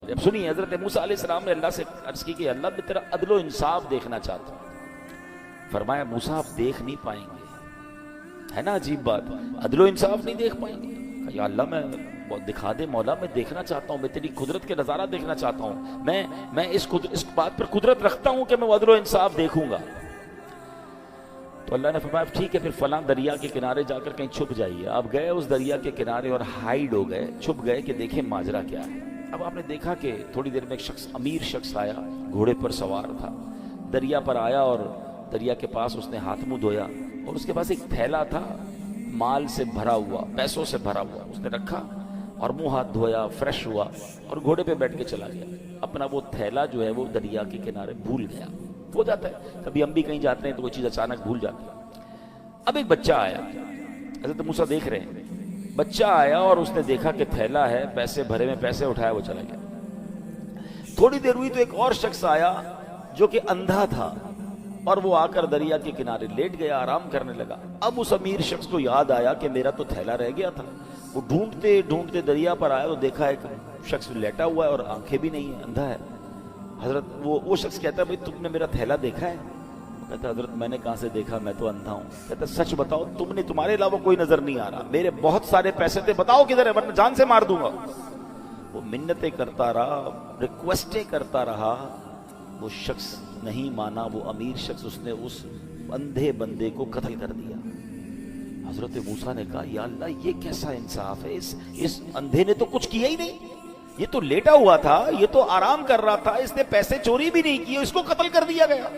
جب سنی حضرت موسیٰ علیہ السلام نے اللہ سے عرض کی کہ اللہ میں تیرا عدل و انصاف دیکھنا چاہتا ہوں. فرمایا موسیٰ آپ دیکھ نہیں پائیں گے. ہے نا عجیب بات, عدل و انصاف نہیں دیکھ پائیں گے. یا اللہ میں دکھا دے مولا, میں دیکھنا چاہتا ہوں, میں تیری قدرت کے نظارہ دیکھنا چاہتا ہوں, میں اس بات پر قدرت رکھتا ہوں کہ میں عدل و انصاف دیکھوں گا. تو اللہ نے فرمایا ٹھیک ہے پھر فلاں دریا کے کنارے جا کر کہیں چھپ جائیے. آپ گئے اس دریا کے کنارے اور ہائیڈ ہو گئے, چھپ گئے کہ دیکھیں ماجرا کیا ہے. اب آپ نے دیکھا کہ تھوڑی دیر میں ایک شخص, امیر شخص آیا, گھوڑے پر سوار تھا, دریا پر آیا اور دریا کے پاس اس نے ہاتھ منہ دھویا اور اس کے پاس ایک تھیلا تھا مال سے بھرا ہوا, پیسوں سے بھرا ہوا. اس نے رکھا اور منہ ہاتھ دھویا, فریش ہوا اور گھوڑے پہ بیٹھ کے چلا گیا. اپنا وہ تھیلا جو ہے وہ دریا کے کنارے بھول گیا. ہو جاتا ہے کبھی ہم بھی کہیں جاتے ہیں تو وہ چیز اچانک بھول جاتی ہے. اب ایک بچہ آیا, حضرت موسیٰ دیکھ رہے ہیں, بچہ آیا اور اس نے دیکھا کہ تھیلا ہے, پیسے بھرے میں, پیسے اٹھایا, وہ چلا گیا. تھوڑی دیر ہوئی تو ایک اور شخص آیا جو کہ اندھا تھا اور وہ آ کر دریا کے کنارے لیٹ گیا, آرام کرنے لگا. اب اس امیر شخص کو یاد آیا کہ میرا تو تھیلا رہ گیا تھا. وہ ڈھونڈتے ڈھونڈتے دریا پر آیا تو دیکھا ایک شخص لیٹا ہوا ہے اور آنکھیں بھی نہیں ہیں, اندھا ہے. حضرت وہ شخص کہتا ہے بھئی تم نے میرا تھیلا دیکھا ہے؟ کہتا ہے حضرت میں نے کہاں سے دیکھا, میں تو اندھا ہوں. کہتا ہے سچ بتاؤ, تمہارے علاوہ کوئی نظر نہیں آ رہا, میرے بہت سارے پیسے تھے, بتاؤ کدھر ہے ورنہ جان سے مار دوں گا. وہ منتیں کرتا رہا, ریکویسٹیں کرتا رہا, وہ شخص نہیں مانا. وہ امیر شخص, اس نے اس اندھے بندے کو قتل کر دیا. حضرت موسیٰ نے کہا یا اللہ یہ کیسا انصاف ہے, اس اندھے نے تو کچھ کیا ہی نہیں, یہ تو لیٹا ہوا تھا, یہ تو آرام کر رہا تھا, اس نے پیسے چوری بھی نہیں کیے, اس کو قتل کر دیا گیا.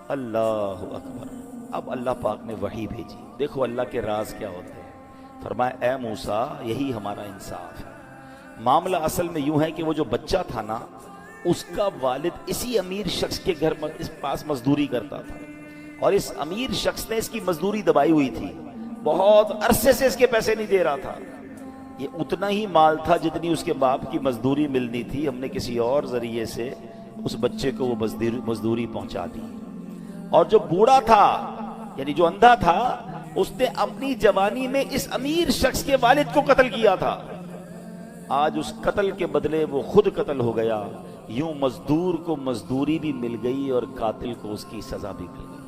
اللہ اکبر. اب اللہ پاک نے وحی بھیجی. دیکھو اللہ کے راز کیا ہوتے ہیں. فرمایا اے موسیٰ یہی ہمارا انصاف ہے. معاملہ اصل میں یوں ہے کہ وہ جو بچہ تھا نا, اس کا والد اسی امیر شخص کے گھر اس پاس مزدوری کرتا تھا اور اس امیر شخص نے اس کی مزدوری دبائی ہوئی تھی, بہت عرصے سے اس کے پیسے نہیں دے رہا تھا. یہ اتنا ہی مال تھا جتنی اس کے باپ کی مزدوری ملنی تھی, ہم نے کسی اور ذریعے سے اس بچے کو وہ مزدوری پہنچا دی. اور جو بوڑھا تھا یعنی جو اندھا تھا, اس نے اپنی جوانی میں اس امیر شخص کے والد کو قتل کیا تھا. آج اس قتل کے بدلے وہ خود قتل ہو گیا. یوں مزدور کو مزدوری بھی مل گئی اور قاتل کو اس کی سزا بھی مل گئی.